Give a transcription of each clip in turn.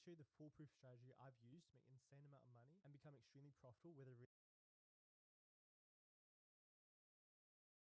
to show you the foolproof strategy I've used to make an insane amount of money and become extremely profitable with a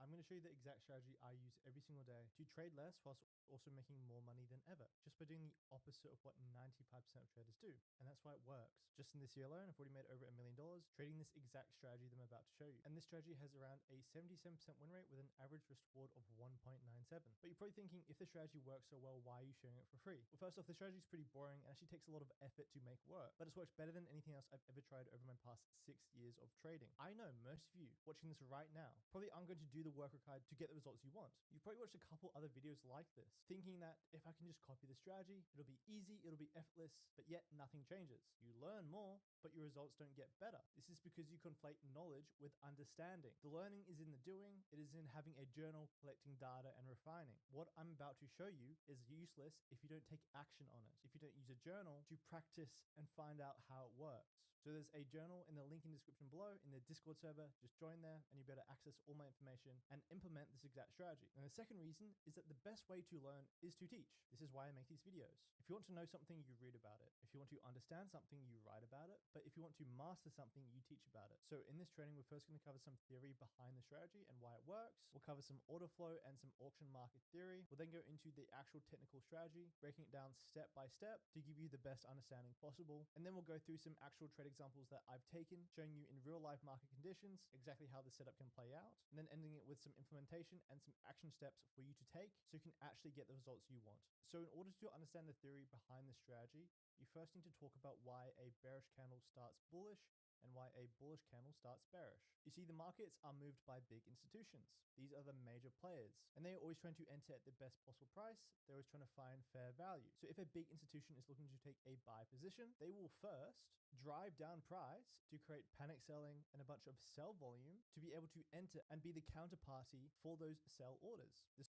I'm going to show you the exact strategy I use every single day to trade less whilst also making more money than ever, just by doing the opposite of what 95% of traders do. And that's why it works. Just in this year alone, I've already made over $1 million trading this exact strategy that I'm about to show you. And this strategy has around a 77% win rate with an average risk reward of 1.97. But you're probably thinking, if the strategy works so well, why are you sharing it for free? Well, first off, the strategy is pretty boring and actually takes a lot of effort to make work, but it's worked better than anything else I've ever tried over my past 6 years of trading. I know most of you watching this right now probably aren't going to do the work required to get the results you want. You've probably watched a couple other videos like this, thinking that if I can just copy the strategy, it'll be easy, it'll be effortless, but yet nothing changes. You learn more, but your results don't get better. This is because you conflate knowledge with understanding. The learning is in the doing. It is in having a journal, collecting data, and refining. What I'm about to show you is useless if you don't take action on it, if you don't use a journal to practice and find out how it works. So there's a journal in the link in the description below in the Discord server. Just join there and you'll be able to access all my information and implement this exact strategy. And the second reason is that the best way to learn is to teach. This is why I make these videos. If you want to know something, you read about it. If you want to understand something, you write about it. But if you want to master something, you teach about it. So in this training, we're first going to cover some theory behind the strategy and why it works. We'll cover some order flow and some auction market theory. We'll then go into the actual technical strategy, breaking it down step by step to give you the best understanding possible. And then we'll go through some actual trade examples that I've taken, showing you in real life market conditions, exactly how the setup can play out, and then ending it with some implementation and some action steps for you to take so you can actually get the results you want. So in order to understand the theory behind the strategy, you first need to talk about why a bearish candle starts bullish and why a bullish candle starts bearish. You see, the markets are moved by big institutions. These are the major players, and they are always trying to enter at the best possible price. They're always trying to find fair value. So if a big institution is looking to take a buy position, they will first drive down price to create panic selling and a bunch of sell volume to be able to enter and be the counterparty for those sell orders. This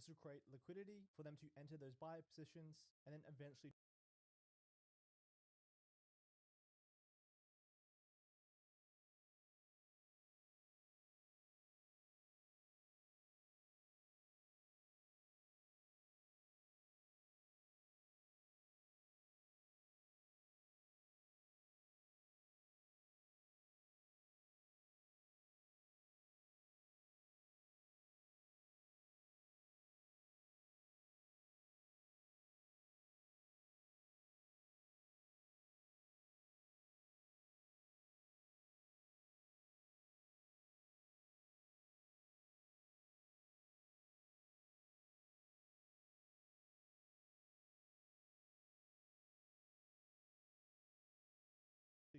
This will create liquidity for them to enter those buy positions and then eventually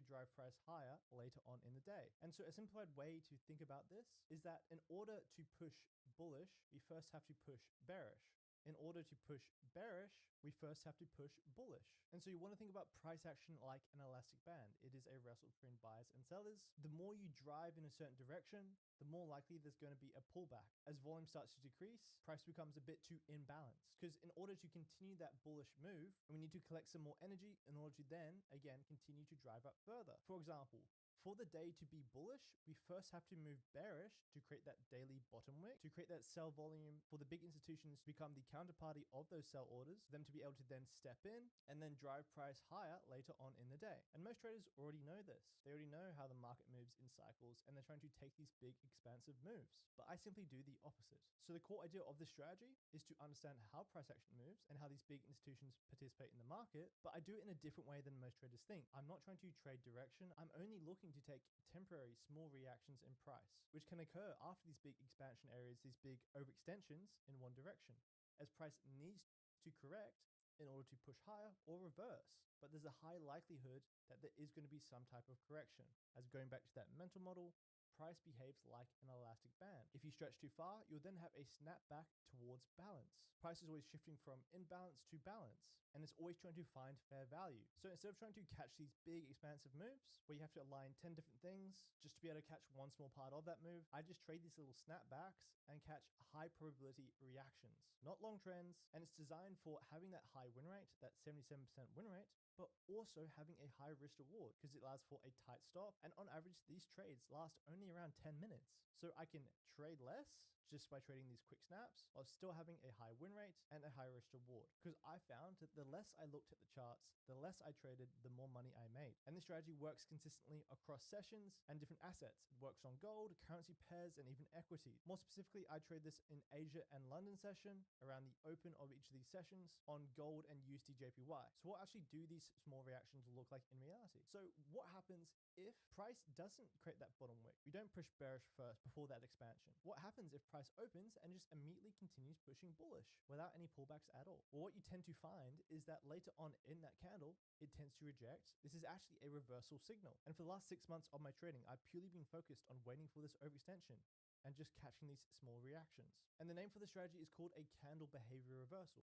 drive price higher later on in the day. And so a simplified way to think about this is that in order to push bullish, we first have to push bearish. In order to push bearish, we first have to push bullish. And so you want to think about price action like an elastic band. It is a wrestle between buyers and sellers. The more you drive in a certain direction, the more likely there's going to be a pullback. As volume starts to decrease, price becomes a bit too imbalanced. Because in order to continue that bullish move, we need to collect some more energy in order to then, again, continue to drive up further. For example, for the day to be bullish, we first have to move bearish to create that daily bottom wick, to create that sell volume for the big institutions to become the counterparty of those sell orders, for them to be able to then step in and then drive price higher later on in the day. And most traders already know this. They already know how the market moves in cycles and they're trying to take these big expansive moves. But I simply do the opposite. So the core idea of this strategy is to understand how price action moves and how these big institutions participate in the market, but I do it in a different way than most traders think. I'm not trying to trade direction. I'm only looking to take temporary small reactions in price, which can occur after these big expansion areas, these big overextensions in one direction, as price needs to correct in order to push higher or reverse. But there's a high likelihood that there is going to be some type of correction. As going back to that mental model, price behaves like an elastic band. If you stretch too far, you'll then have a snapback towards balance. Price is always shifting from imbalance to balance, and it's always trying to find fair value. So instead of trying to catch these big expansive moves where you have to align 10 different things just to be able to catch one small part of that move, I just trade these little snapbacks and catch high probability reactions, not long trends. And it's designed for having that high win rate, that 77% win rate, but also having a high risk reward because it allows for a tight stop. And on average, these trades last only around 10 minutes. So I can trade less just by trading these quick snaps while still having a high win rate and a high risk reward. Because I found that the less I looked at the charts, the less I traded, the more money I made. And this strategy works consistently across sessions and different assets. It works on gold, currency pairs, and even equity. More specifically, I trade this in Asia and London session around the open of each of these sessions on gold and USD JPY. So what actually do these small reactions look like in reality? So what happens if price doesn't create that bottom wick? We don't push bearish first before that expansion. What happens if price opens and just immediately continues pushing bullish without any pullbacks at all? Well, what you tend to find is that later on in that candle, it tends to reject. This is actually a reversal signal. And for the last 6 months of my trading, I've purely been focused on waiting for this overextension and just catching these small reactions. And the name for the strategy is called a candle behavior reversal.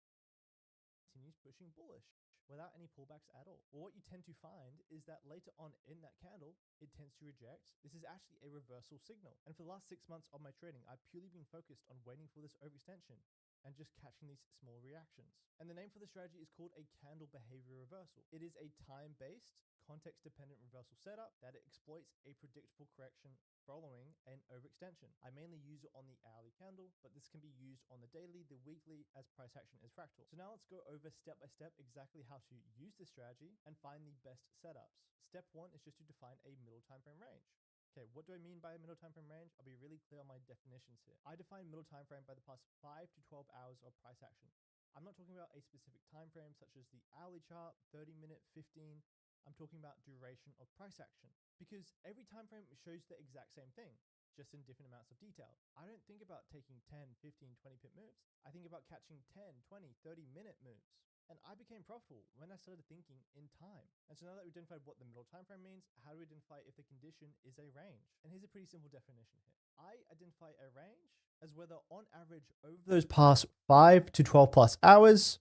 Continues pushing bullish without any pullbacks at all. Well, what you tend to find is that later on in that candle, it tends to reject. This is actually a reversal signal. And for the last 6 months of my trading, I've purely been focused on waiting for this overextension and just catching these small reactions. And the name for the strategy is called a candle behavior reversal. It is a time-based, context-dependent reversal setup that exploits a predictable correction following an overextension. I mainly use it on the hourly candle, but this can be used on the daily, the weekly, as price action is fractal. So now let's go over step by step exactly how to use this strategy and find the best setups. Step 1 is just to define a middle time frame range. Okay, what do I mean by a middle time frame range? I'll be really clear on my definitions here. I define middle time frame by the past 5 to 12 hours of price action. I'm not talking about a specific time frame such as the hourly chart, 30-minute, 15. I'm talking about duration of price action, because every time frame shows the exact same thing, just in different amounts of detail. I don't think about taking 10, 15, 20 pip moves. I think about catching 10, 20, 30-minute moves. And I became profitable when I started thinking in time. And so now that we've identified what the middle time frame means, how do we identify if the condition is a range? And here's a pretty simple definition here. I identify a range as whether on average over those past 5 to 12 plus hours,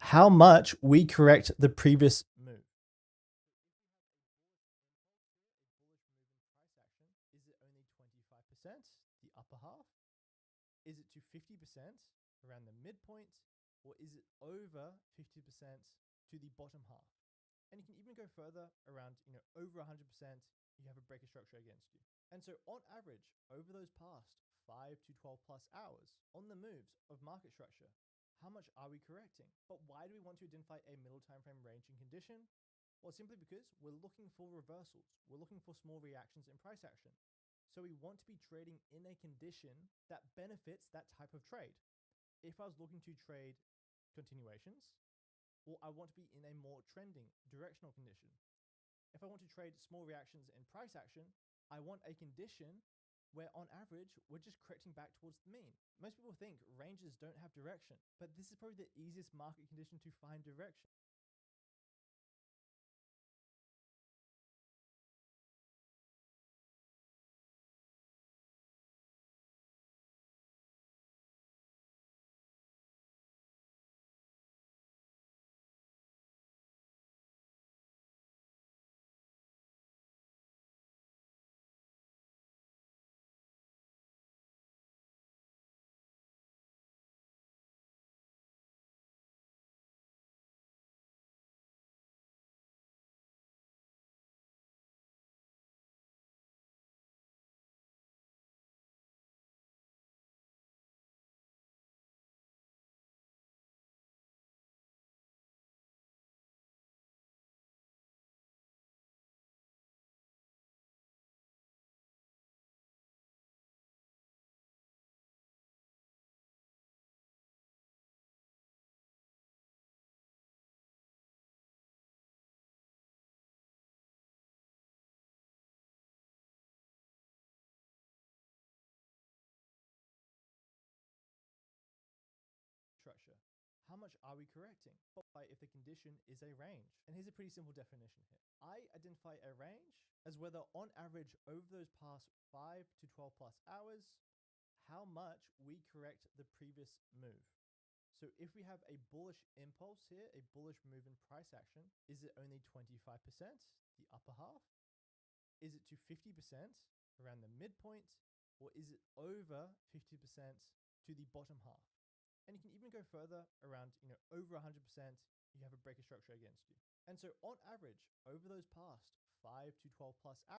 how much we correct the previous move. Is it only 25%, the upper half? Is it to 50%, around the midpoint, or is it over 50% to the bottom half? And you can even go further around, over 100%, you have a breaker structure against you. And so on average, over those past 5 to 12 plus hours on the moves of market structure, how much are we correcting? But why do we want to identify a middle time frame range and condition? Well, simply because we're looking for reversals. We're looking for small reactions in price action. So we want to be trading in a condition that benefits that type of trade. If I was looking to trade continuations, well, I want to be in a more trending directional condition. If I want to trade small reactions in price action, I want a condition where on average, we're just correcting back towards the mean. Most people think ranges don't have direction, but this is probably the easiest market condition to find direction. Structure. How much are we correcting? But if the condition is a range. And here's a pretty simple definition here. I identify a range as whether on average over those past 5 to 12 plus hours, how much we correct the previous move. So if we have a bullish impulse here, a bullish move in price action, is it only 25%, the upper half? Is it to 50% around the midpoint? Or is it over 50% to the bottom half? And you can even go further around, over 100%, you have a breaker structure against you. And so on average, over those past 5 to 12 plus hours,